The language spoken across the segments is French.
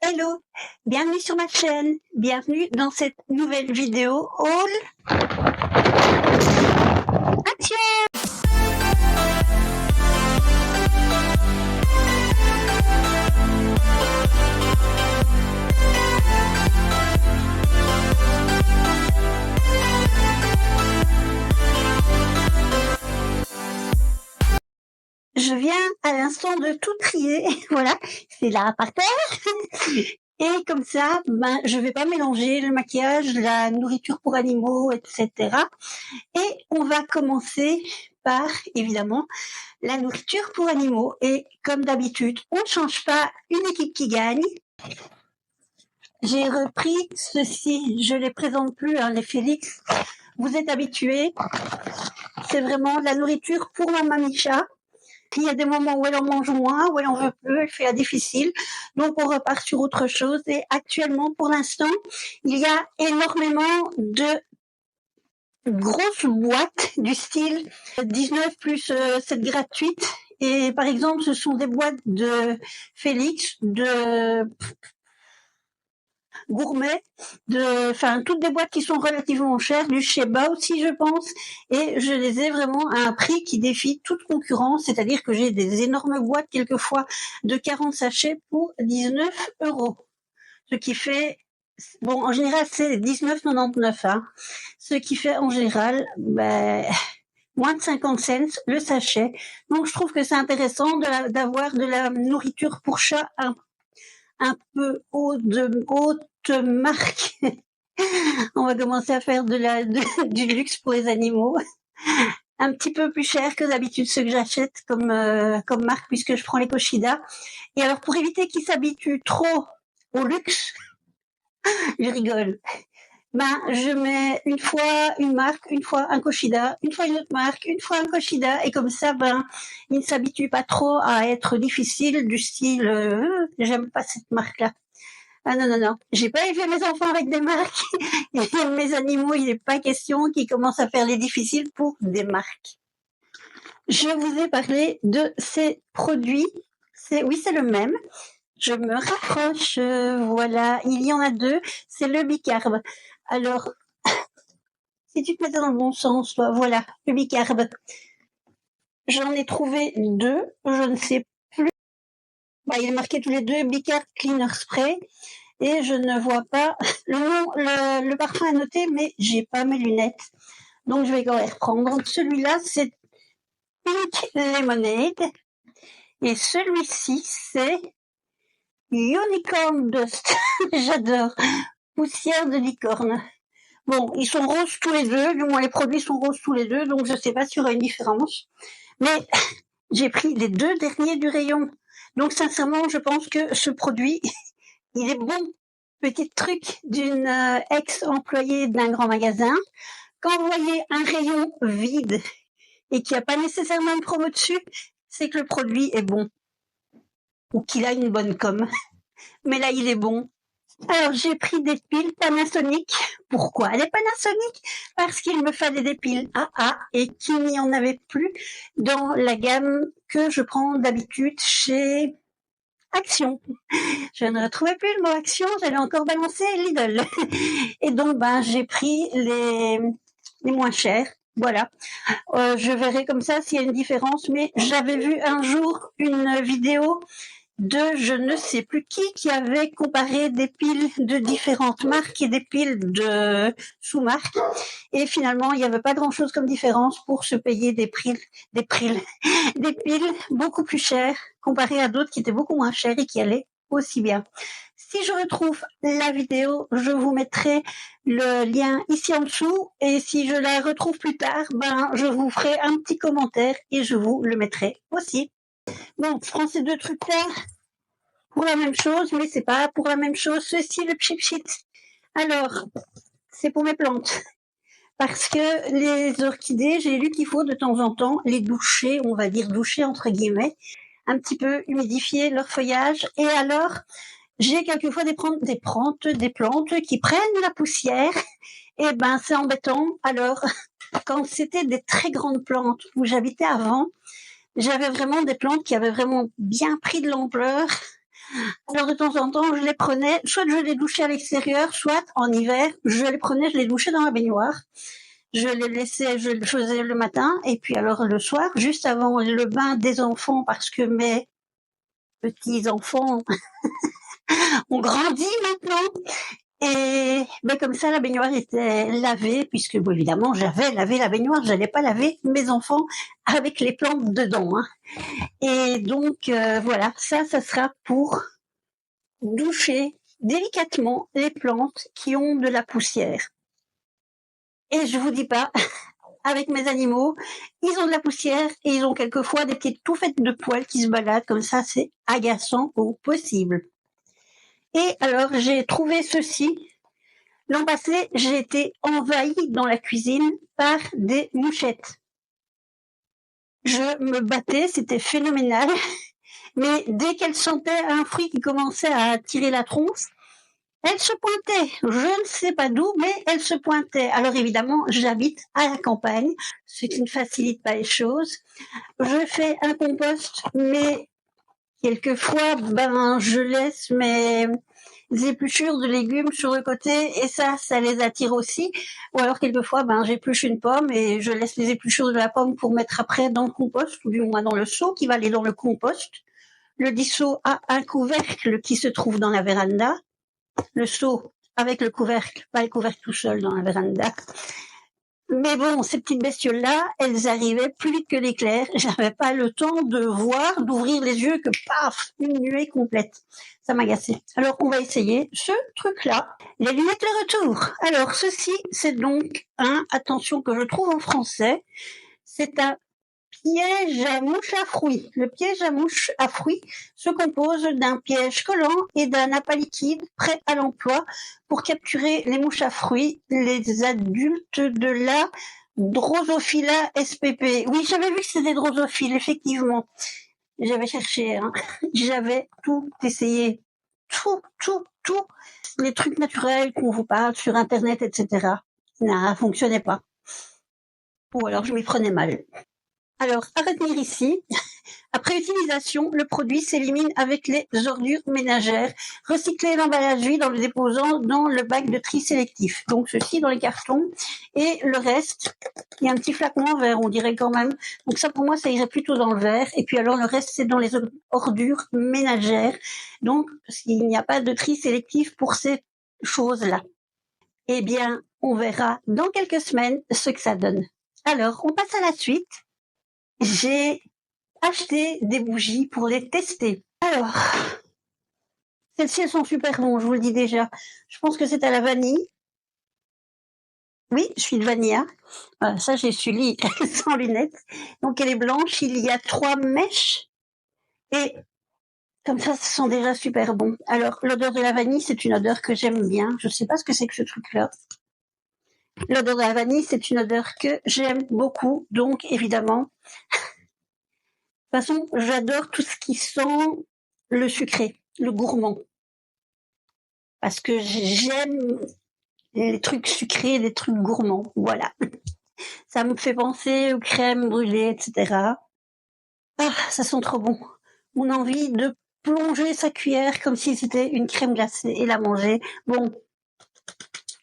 Hello, bienvenue sur ma chaîne, bienvenue dans cette nouvelle vidéo Haul Action. Je viens à l'instant de tout trier, voilà, c'est là par terre. Et comme ça, je vais pas mélanger le maquillage, la nourriture pour animaux, etc. Et on va commencer par, évidemment, la nourriture pour animaux. Et comme d'habitude, on ne change pas une équipe qui gagne. J'ai repris ceci, je les présente plus, hein, les Félix. Vous êtes habitués. C'est vraiment de la nourriture pour ma mamicha. Il y a des moments où elle en mange moins, où elle en veut plus, elle fait la difficile. Donc, on repart sur autre chose. Et actuellement, pour l'instant, il y a énormément de grosses boîtes du style 19 plus cette gratuite. Et par exemple, ce sont des boîtes de Félix, de Gourmet, toutes des boîtes qui sont relativement chères, du Sheba aussi je pense, et je les ai vraiment à un prix qui défie toute concurrence, c'est-à-dire que j'ai des énormes boîtes quelquefois de 40 sachets pour 19 €, ce qui fait, bon en général c'est 19,99 €, hein, ce qui fait en général moins de 50 cents le sachet. Donc je trouve que c'est intéressant d'avoir de la nourriture pour chat un peu haute marque. On va commencer à faire du luxe pour les animaux. Un petit peu plus cher que d'habitude ce que j'achète comme marque, puisque je prends les Koshida. Et alors pour éviter qu'ils s'habituent trop au luxe, je rigole. Je mets une fois une marque, une fois un Koshida, une fois une autre marque, une fois un Koshida, et comme ça, ils ne s'habituent pas trop à être difficiles, du style, j'aime pas cette marque-là. Ah non, j'ai pas élevé mes enfants avec des marques. Et mes animaux, il n'est pas question qu'ils commencent à faire les difficiles pour des marques. Je vous ai parlé de ces produits. Oui, c'est le même. Je me rapproche, voilà, il y en a deux. C'est le bicarbe. Alors, si tu te mettais dans le bon sens, toi, voilà, le bicarbe. J'en ai trouvé deux, je ne sais plus. Il est marqué tous les deux, bicarbe cleaner spray. Et je ne vois pas le nom, le parfum est noté, mais j'ai pas mes lunettes. Donc, je vais quand même reprendre. Celui-là, c'est Pink Lemonade. Et celui-ci, c'est Unicorn Dust. J'adore. Poussière de licorne. Bon, ils sont roses tous les deux. Du moins, les produits sont roses tous les deux. Donc, je sais pas s'il y aura une différence. Mais j'ai pris les deux derniers du rayon. Donc, sincèrement, je pense que ce produit, il est bon. Petit truc d'une ex-employée d'un grand magasin. Quand vous voyez un rayon vide et qu'il n'y a pas nécessairement une promo dessus, c'est que le produit est bon. Ou qu'il a une bonne com. Mais là, il est bon. Alors, j'ai pris des piles Panasonic. Pourquoi les Panasonic? Parce qu'il me fallait des piles AA et qu'il n'y en avait plus dans la gamme que je prends d'habitude chez Action. Je ne retrouvais plus le mot Action, j'allais encore balancer Lidl. Et donc, j'ai pris les moins chers. Voilà. Je verrai comme ça s'il y a une différence, mais j'avais vu un jour une vidéo de je ne sais plus qui avait comparé des piles de différentes marques et des piles de sous-marques. Et finalement, il n'y avait pas grand-chose comme différence pour se payer des piles beaucoup plus chères comparées à d'autres qui étaient beaucoup moins chères et qui allaient aussi bien. Si je retrouve la vidéo, je vous mettrai le lien ici en dessous, et si je la retrouve plus tard, je vous ferai un petit commentaire et je vous le mettrai aussi. Bon, je prends ces deux trucs-là pour la même chose, mais c'est pas pour la même chose. Ceci, le Cheap Sheet. Alors, c'est pour mes plantes. Parce que les orchidées, j'ai lu qu'il faut de temps en temps les doucher, on va dire doucher entre guillemets, un petit peu humidifier leur feuillage. Et alors, j'ai quelquefois des plantes qui prennent la poussière. Et c'est embêtant. Alors, quand c'était des très grandes plantes où j'habitais avant, j'avais vraiment des plantes qui avaient vraiment bien pris de l'ampleur. Alors de temps en temps, je les prenais, soit je les douchais à l'extérieur, soit en hiver, je les prenais, je les douchais dans la baignoire. Je les laissais, je le faisais le matin, et puis alors le soir, juste avant le bain des enfants, parce que mes petits-enfants ont grandi maintenant. Et ben comme ça, la baignoire était lavée, puisque bon, évidemment, j'avais lavé la baignoire, j'allais pas laver mes enfants avec les plantes dedans. Hein. Et donc, voilà, ça sera pour doucher délicatement les plantes qui ont de la poussière. Et je vous dis pas, avec mes animaux, ils ont de la poussière et ils ont quelquefois des petites touffettes de poils qui se baladent comme ça, c'est agaçant au possible. Et alors, j'ai trouvé ceci. L'an passé, j'ai été envahie dans la cuisine par des mouchettes. Je me battais, c'était phénoménal. Mais dès qu'elles sentaient un fruit qui commençait à tirer la tronche, elles se pointaient. Je ne sais pas d'où, mais elles se pointaient. Alors évidemment, j'habite à la campagne, ce qui ne facilite pas les choses. Je fais un compost, mais quelquefois, je laisse mes épluchures de légumes sur le côté et ça les attire aussi. Ou alors quelquefois, j'épluche une pomme et je laisse les épluchures de la pomme pour mettre après dans le compost, ou du moins dans le seau qui va aller dans le compost. Le dit seau a un couvercle qui se trouve dans la véranda. Le seau avec le couvercle, pas le couvercle tout seul dans la véranda. Mais bon, ces petites bestioles-là, elles arrivaient plus vite que l'éclair. J'avais pas le temps de voir, d'ouvrir les yeux, que paf, une nuée complète. Ça m'agaçait. Alors, on va essayer ce truc-là. Les lunettes de retour. Alors, ceci, c'est donc attention, que je trouve en français, c'est un piège à mouche à fruits. Le piège à mouche à fruits se compose d'un piège collant et d'un appât liquide prêt à l'emploi pour capturer les mouches à fruits, les adultes de la Drosophila spp. Oui, j'avais vu que c'était Drosophile, effectivement. J'avais cherché, j'avais tout essayé. Tout. Les trucs naturels qu'on vous parle sur Internet, etc. Ça fonctionnait pas. Ou alors je m'y prenais mal. Alors, à retenir ici, après utilisation, le produit s'élimine avec les ordures ménagères. Recycler l'emballage vide en le déposant dans le bac de tri sélectif. Donc, ceci dans les cartons. Et le reste, il y a un petit flacon en verre, on dirait quand même. Donc ça, pour moi, ça irait plutôt dans le verre. Et puis alors, le reste, c'est dans les ordures ménagères. Donc, s'il n'y a pas de tri sélectif pour ces choses-là. Eh bien, on verra dans quelques semaines ce que ça donne. Alors, on passe à la suite. J'ai acheté des bougies pour les tester. Alors, celles-ci, elles sont super bonnes, je vous le dis déjà. Je pense que c'est à la vanille. Oui, je suis de vanilla. Voilà, ça, j'ai suivi sans lunettes. Donc, elle est blanche. Il y a 3 mèches. Et comme ça, ce sont déjà super bons. Alors, l'odeur de la vanille, c'est une odeur que j'aime bien. Je sais pas ce que c'est que ce truc-là. L'odeur de la vanille, c'est une odeur que j'aime beaucoup. Donc, évidemment, de toute façon, j'adore tout ce qui sent le sucré, le gourmand. Parce que j'aime les trucs sucrés, les trucs gourmands. Voilà. Ça me fait penser aux crèmes brûlées, etc. Ah, ça sent trop bon. On a envie de plonger sa cuillère comme si c'était une crème glacée et la manger. Bon,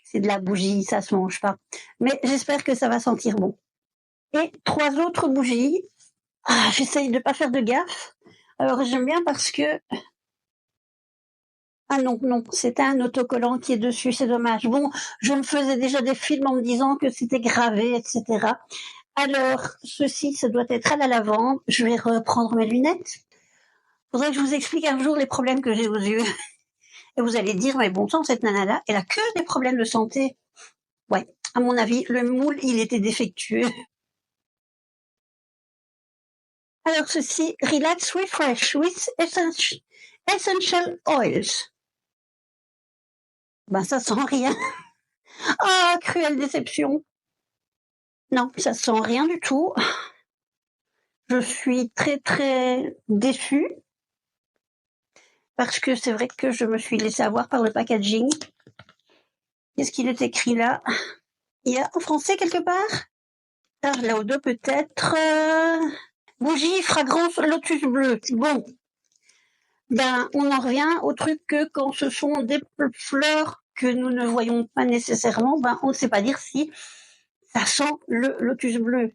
c'est de la bougie, ça se mange pas. Mais j'espère que ça va sentir bon. Et 3 autres bougies. Ah, j'essaye de pas faire de gaffe. Alors j'aime bien parce que... Ah non, c'était un autocollant qui est dessus, c'est dommage. Bon, je me faisais déjà des films en me disant que c'était gravé, etc. Alors, ceci, ça doit être à la lavande. Je vais reprendre mes lunettes. Faudrait que je vous explique un jour les problèmes que j'ai aux yeux. Et vous allez dire, mais bon sang, cette nana-là, elle a que des problèmes de santé. Ouais, à mon avis, le moule, il était défectueux. Alors, ceci, Relax Refresh with Essential Oils. Ça sent rien. Ah, cruelle déception. Non, ça sent rien du tout. Je suis très très déçue parce que c'est vrai que je me suis laissée avoir par le packaging. Qu'est-ce qu'il est écrit là? Il y a en français quelque part? Là-haut peut-être. Bougie fragrance lotus bleu. Bon. ben on en revient au truc que quand ce sont des fleurs que nous ne voyons pas nécessairement, ben on ne sait pas dire si ça sent le lotus bleu.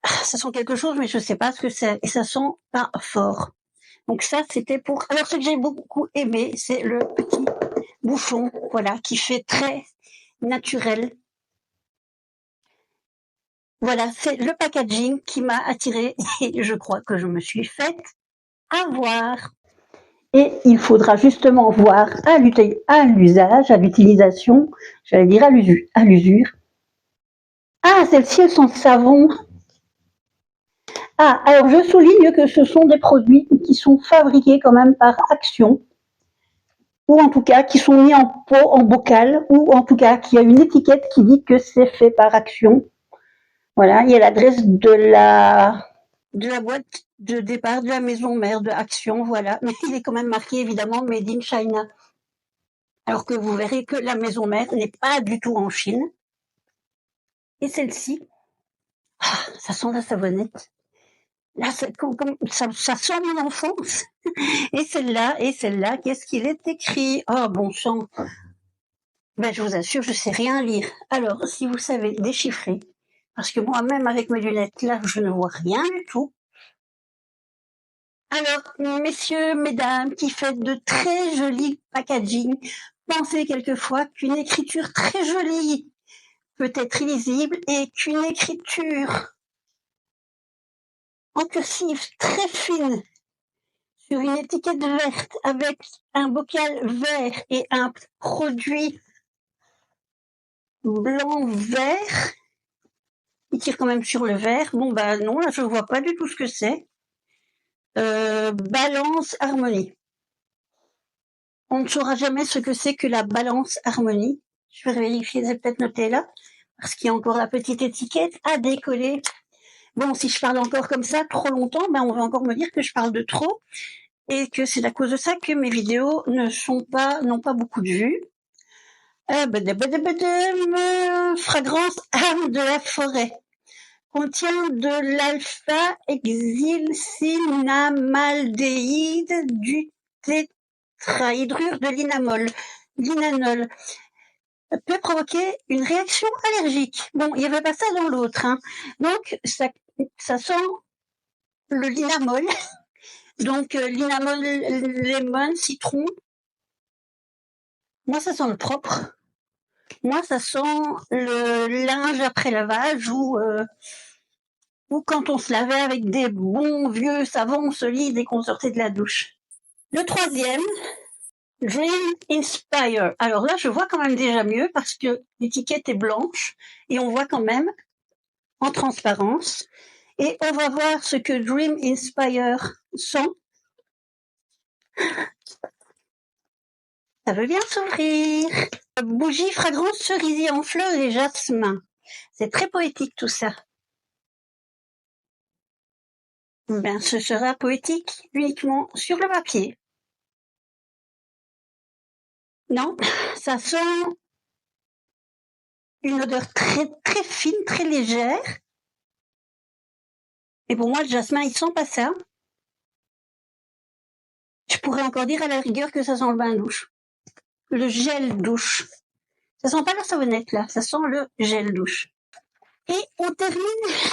Ça sent quelque chose, mais je sais pas ce que c'est, et ça sent pas fort. Donc ça, c'était pour... Alors, ce que j'ai beaucoup aimé, c'est le petit bouchon, voilà, qui fait très naturel. Voilà, c'est le packaging qui m'a attirée et je crois que je me suis faite avoir. Et il faudra justement voir à l'usage, à l'utilisation, j'allais dire à l'usure. Ah, celles-ci, elles sont savon. Ah, alors je souligne que ce sont des produits qui sont fabriqués quand même par Action, ou en tout cas qui sont mis en pot, en bocal, ou en tout cas qui a une étiquette qui dit que c'est fait par Action. Voilà, il y a l'adresse de la boîte de départ de la maison mère de Action, voilà. Mais il est quand même marqué évidemment Made in China. Alors que vous verrez que la maison mère n'est pas du tout en Chine. Et celle-ci, ça sent la savonnette. Là, ça sent mon enfance. Et celle-là, qu'est-ce qu'il est écrit? Oh, bon sang. Ben, je vous assure, je sais rien lire. Alors, si vous savez déchiffrer, parce que moi-même, avec mes lunettes, là, je ne vois rien du tout. Alors, messieurs, mesdames, qui faites de très jolis packaging, pensez quelquefois qu'une écriture très jolie peut être illisible et qu'une écriture en cursive très fine sur une étiquette verte avec un bocal vert et un produit blanc-vert, il tire quand même sur le vert. Bon, bah non, là, je vois pas du tout ce que c'est. Balance harmonie. On ne saura jamais ce que c'est que la balance harmonie. Je vais vérifier, c'est peut-être noté là, parce qu'il y a encore la petite étiquette à décoller. Bon, si je parle encore comme ça trop longtemps, ben on va encore me dire que je parle de trop et que c'est à cause de ça que mes vidéos n'ont pas beaucoup de vues. Fragrance âme de la forêt. Contient de l'alpha-hexylcinamaldéhyde du tétrahydrure de l'inanol. Peut provoquer une réaction allergique. Bon, il n'y avait pas ça dans l'autre, hein. Donc, ça sent le linamol. Donc, linamol, lemon, citron. Moi, ça sent le propre. Moi, ça sent le linge après lavage ou quand on se lavait avec des bons vieux savons solides et qu'on sortait de la douche. Le troisième, Dream Inspire. Alors là, je vois quand même déjà mieux parce que l'étiquette est blanche et on voit quand même en transparence. Et on va voir ce que Dream Inspire sent. Ça veut bien s'ouvrir. Bougie fragrance cerisier en fleurs et jasmin. C'est très poétique tout ça. Ben, ce sera poétique uniquement sur le papier. Non, ça sent une odeur très très fine, très légère. Et pour moi, le jasmin, il sent pas ça. Je pourrais encore dire à la rigueur que ça sent le bain douche. Le gel douche. Ça sent pas la savonnette là, ça sent le gel douche. Et on termine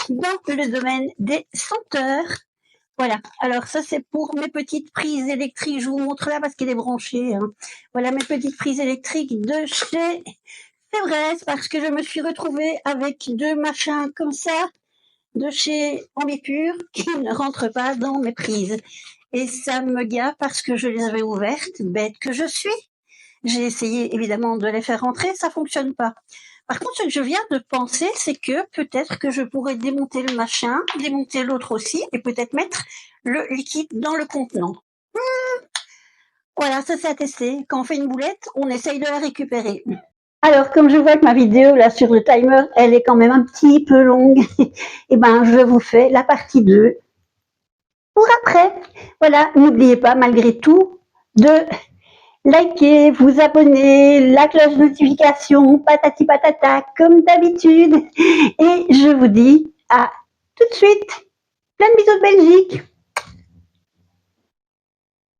dans le domaine des senteurs. Voilà, alors ça c'est pour mes petites prises électriques, je vous montre là parce qu'elle est branchée. Hein. Voilà mes petites prises électriques de chez Febreze parce que je me suis retrouvée avec deux machins comme ça de chez Ambipure qui ne rentrent pas dans mes prises. Et ça me gave parce que je les avais ouvertes, bête que je suis. J'ai essayé évidemment de les faire rentrer, ça fonctionne pas. Par contre, ce que je viens de penser, c'est que peut-être que je pourrais démonter le machin, démonter l'autre aussi, et peut-être mettre le liquide dans le contenant. Voilà, ça c'est à tester. Quand on fait une boulette, on essaye de la récupérer. Alors, comme je vois que ma vidéo là sur le timer, elle est quand même un petit peu longue, et ben je vous fais la partie 2 pour après. Voilà, n'oubliez pas malgré tout de likez, vous abonner, la cloche de notification, patati patata, comme d'habitude. Et je vous dis à tout de suite. Plein de bisous de Belgique.